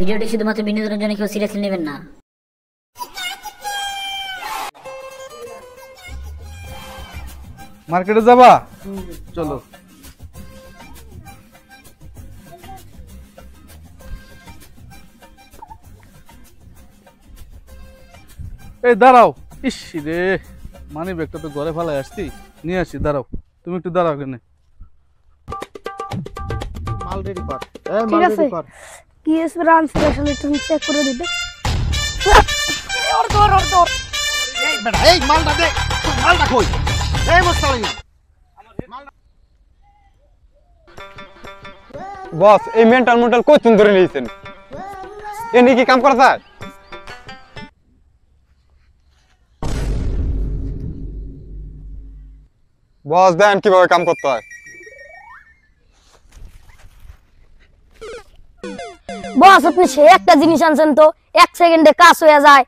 ভিডিওটি শুধুমাত্র বিনোদনের জন্য কেউ সিরিয়াসলি নেবেন না। মার্কেটে যাবা? চলো। এই দাঁড়াও, ইস রে মানি ব্যাগটা তো ঘরে ফেলাই আসছি, নিয়ে আসি, দাঁড়াও তুমি একটু দাঁড়াও। কেন মাল রেডি কর। ঠিক আছে, কি স্প্রান স্পেশাল তুমি চেক করে দিবে। এই বেটা, এই মালটা দে, মালটা কই? এই মোস্তাফি বস, এই মেন্টাল কোচ ধরে নিয়েছেন, এ নিয়ে কি কাম করা যায়? বস দেন কিভাবে কাম করতে হয়। বস আপনি সে একটা জিনিস আনছেন তো 1 সেকেন্ডে কাজ হয়ে যায়,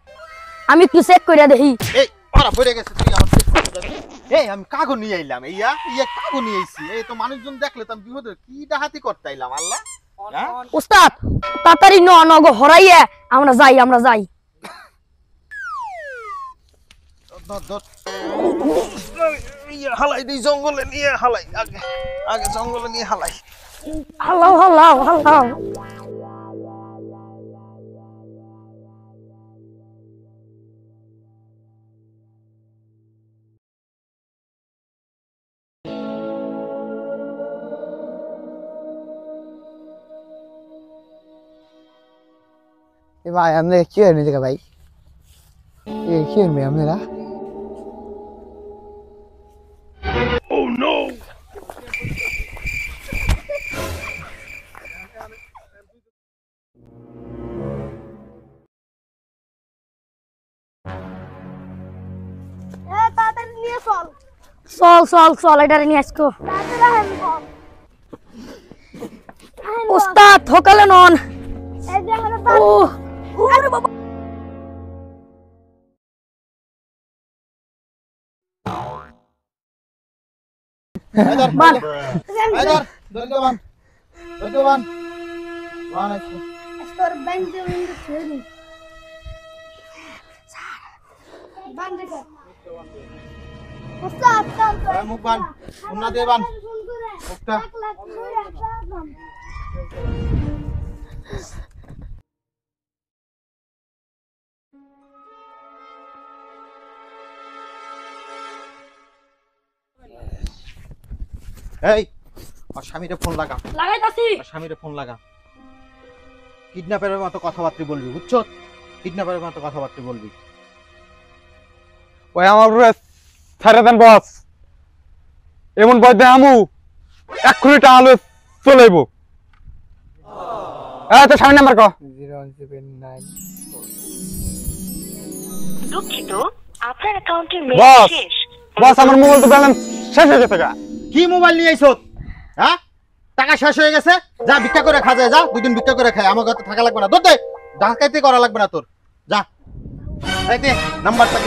আমি একটু চেক করে দেখি। এই ওরা পড়ে গেছে, তুই আমার চেক করে দে। এই আমি কাগজ নিয়ে আইলাম, ইয়া কাগজ নিয়ে আইছি। এই তো মানুষজন দেখলে তো আমি বিপদে কি ডাহাতি করতে আইলাম। আল্লাহ উস্তাদ তাড়াতাড়ি নগো হরাইয়া আমরা যাই। হালাই দিই জঙ্গলে নিয়ে, হালাই আগে জঙ্গলে নিয়ে হালাই। হালাও ভাই আপনারা কি হয় নিজেকে ভাই, কি হইবে আপনারা? তাড়াতাড়ি নিয়ে চল এটারে নিয়ে আসকো। উস্তাদ ঠকালে নন। আরে বাবা বান স্টোর ব্যাংক দিয়ে ছেড়ে বান রে উস্তাদ মুখ বান, উন্না দে বান মুখটা। এই আর স্বামীরে ফোন লাগা, লাগাইতাছি। স্বামীরে ফোন লাগা। কিডন্যাপারের মতো কথাবার্তা বলবি, বুঝছো? কিডন্যাপারের মতো কথাবার্তা বলবি। ওই আমার উপরে ছাড়ে দেন বস, এমন ভয় দেয় আমু এক্ষুনি টাকা চলে আইব। তো স্বামী নাম্বার ক। 0179। দুঃখিত, আপনার অ্যাকাউন্টের বস মেয়াদ শেষ। বস আমার মোবাইল তো ব্যালেন্স শেষ হয়ে গেছে। কি মোবাইল নিয়ে আইছো? হ্যাঁ, টাকা শেষ হয়ে গেছে, যা ভিক্ষা করে খা যায়, যা 2 দিন ভিক্ষা করে খায়, আমার কাছে থাকা লাগবে না। দে দে, ডাকাইতে করা লাগবে না তোর, যা। এই দে নাম্বারটা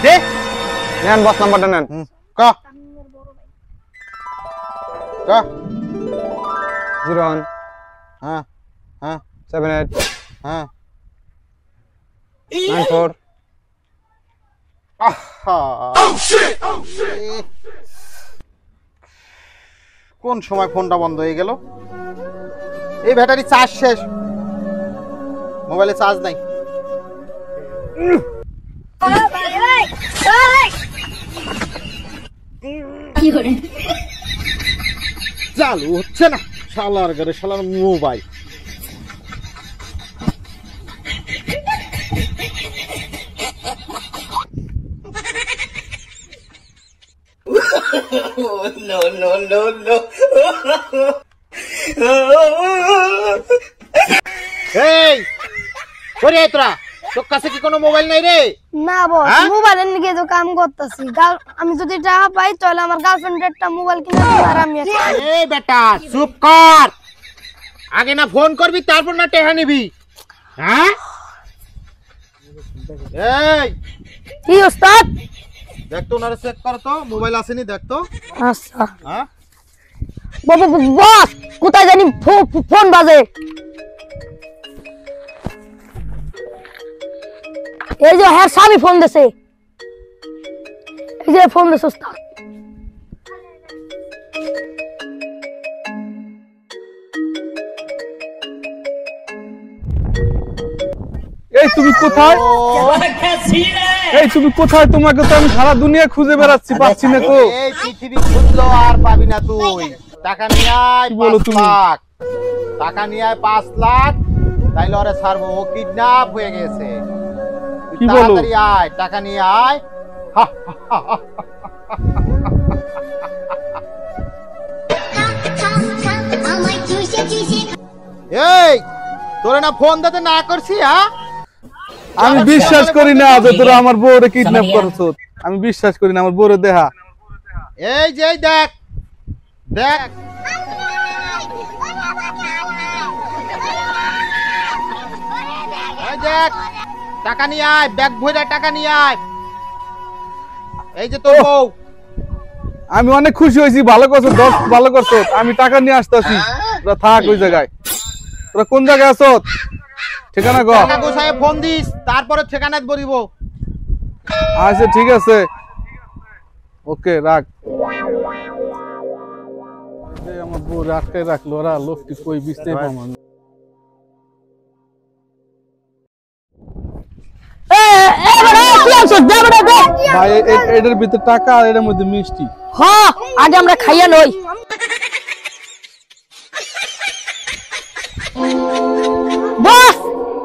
দে। নেন বস নাম্বারটা নেন। ক 01 হ্যাঁ 78 হ্যাঁ 94। কোন সময় ফোনটা বন্ধ হয়ে গেল? এই ব্যাটারি চার্জ শেষ, মোবাইলে চার্জ নাই। চালু হচ্ছে না, শালার ঘরে শালার মোবাইল। এই কই রে তোরা? তোর কাছে কি কোনো মোবাইল নাই রে? না বস, মোবাইলের নিয়ে তো কাম করতেছি। আমি যদি টাকা পাই তাহলে আমার গার্লফ্রেন্ডের একটা মোবাইল কিনে দিব আর আমি এই বেটা চুপ কর, আগে না ফোন করবি তারপর না টাকা নিবি। হ্যাঁ এই কি ওস্তাদ? দেখ তো ওনারে চেক কর তো, মোবাইল আসেনি দেখ তো। আচ্ছা হ্যাঁ বস, কোথায় জানি ফোন বাজে। এই যে হ্যাঁ স্বামী ফোন দিছে, এই যে ফোন দিছে ওস্তাদ। এই তুমি কোথায়? এই তুমি কোথায়? তোমাকে তো আমি সারা দুনিয়া খুঁজে বেড়াচ্ছি, পাচ্ছি না তো। এই পৃথিবী খুঁজলো আর পাবি না তুই। টাকা নিয়ে আয় কি বলো 5 তুমি? লাখ, টাকা নিয়ে আয় 5 লাখ, তাইলে ওরে ছাড়বো। ও কিডন্যাপ হয়ে গেছে। তুই কি বলো? তাড়াতাড়ি আয়, টাকা নিয়ে আয়। হা, হা, হা, হা। এই তোরে না ফোন দিতে না করছি? হ্যাঁ, আমি বিশ্বাস করি না যে তোরা আমার বউরে কিডন্যাপ করছো। আমি বিশ্বাস করি না, আমার বউরে দেখা। এই যে এই দেখ দেখ, এই দেখ, টাকা নিয়ে আয়, ব্যাগ ভরে টাকা নিয়ে আয়। এই যে তোর বউ। আমি অনেক খুশি হয়েছি, ভালো করছো দোস্ত, ভালো করছো। আমি টাকা নিয়ে আসতেছি, তোরা থাক ওই জায়গায়। তোরা কোন জায়গায় আছো? ঠিকানা কো। টাকা গোছায় ফোন দিস, তারপরে ঠিকানায় বলিব। আচ্ছা ঠিক আছে, ওকে রাখ। এই আমার বউ আটকে রাখলো, ওরা লোকটি কই বুঝতে পারলাম না। ভাই এটার ভিতরে টাকা আর এটার মধ্যে মিষ্টি। হ্যাঁ আগে আমরা খাইয়া নই। বস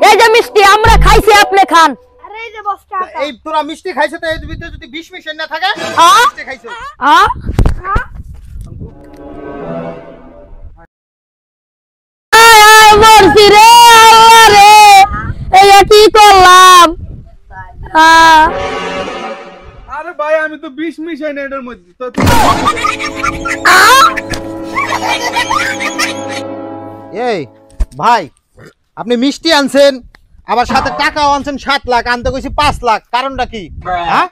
এই যে মিষ্টি আমরা খাইছি, আপনি খান। আরে এই যে বস টাকা। এই তোরা মিষ্টি খাইছো তো, এর ভিতরে যদি বিষ মিশন না থাকে? হ্যাঁ মিষ্টি খাইছো? মরছি রে আল্লাহ রে, এই কি করলাম? আরে ভাই আমি তো বিষ মিশাই না এটার মধ্যে। তো এই ভাই, আপনি মিষ্টি আনছেন, আবার সাথে টাকাও আনছেন 7 লাখ, আনতে কইছি 5 লাখ। কারণটা কি? হ্যাঁ,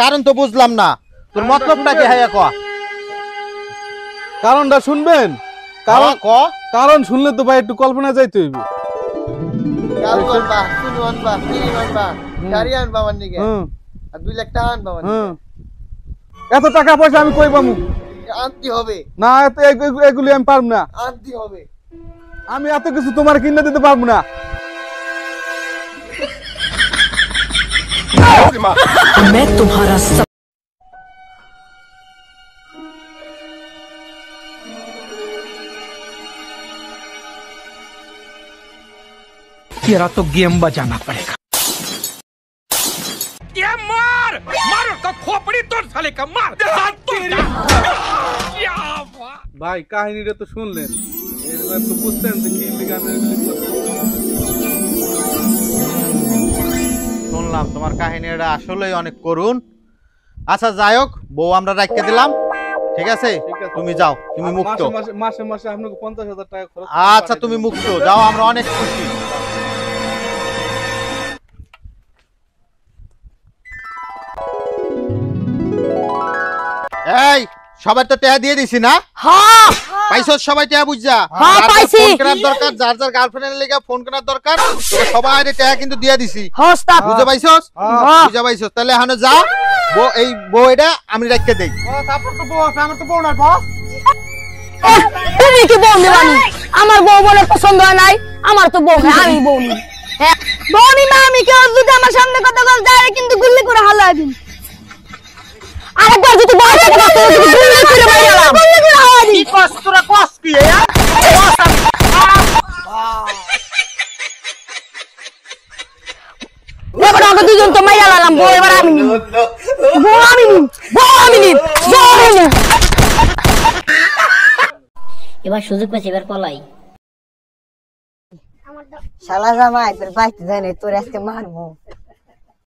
কারণ তো বুঝলাম না। তোর মতলবটা কি? হ্যাঁ ক। কারণটা শুনবেন? কারণ ক। কারণ শুনলে তো ভাই একটু কল্পনা যাইতে হইবে। এত টাকা পয়সা আমি কই পামু? না এগুলি আমি পারবো না। আমি এত কিছু তোমার কিনে দিতে পারবো না। तेरा तो गेम बजाना पड़ेगा। ये मार मार का खोपड़ी तोड़ साले का मार। ভাই কাহিনীটা তো শুনলেন, এবার তো বুঝতেন যে কি লিগা আমি এগুলি করছি। শুনলাম তোমার কাহিনীটা আসলেই অনেক করুণ। আচ্ছা যাই হোক, বউ আমরা রাখতে দিলাম, ঠিক আছে? তুমি যাও, তুমি মুক্ত। মাসে মাসে আপনাকে 50,000 টাকা খরচ। আচ্ছা তুমি মুক্ত, যাও, আমরা অনেক খুশি। এই সবাই তো টাকা দিয়ে দিছি না? হ্যাঁ পাইছো সবাই টাকা? বুঝছা হ্যাঁ পাইছি। ফোন করার দরকার, যার যার গার্লফ্রেন্ডের লাগা ফোন করার দরকার, তোকে সবাই টাকা কিন্তু দিয়ে দিছি। হ্যাঁ ওস্তাদ। বুঝে পাইছস? বুঝে পাইছস? তাহলে এখন যা, এই বউ এটা আমি রাখতে দেই। তারপর তো বউ আছে, আমার তো বউ নাই। বস তুমি কি বউ নিবানি? আমার বউ বলে পছন্দ হয় নাই, আমার তো বউ নাই, আমি বউ নি। হ্যাঁ বউ নি মা, আমি কেউ যদি আমার সামনে কথা বল যায় কিন্তু গুল্লি করে হালাই দিন। আরেকবার যদি বউ থেকে কথা বল গুল্লি করে মারলাম, গুল্লি করে হালাই দিন। কি কষ্ট তোরা কষ্ট কি? এবার আমরা দুজন তো মাইরা লালাম, বউ এবার আমি নিব। বউ আমি নিব, বউ আমি নিব, বউ আমি নিব। এবার সুযোগ পেয়েছি, এবার পলাই। শালা জামাই তোর বাইতে জানে তোর আজকে মারবো।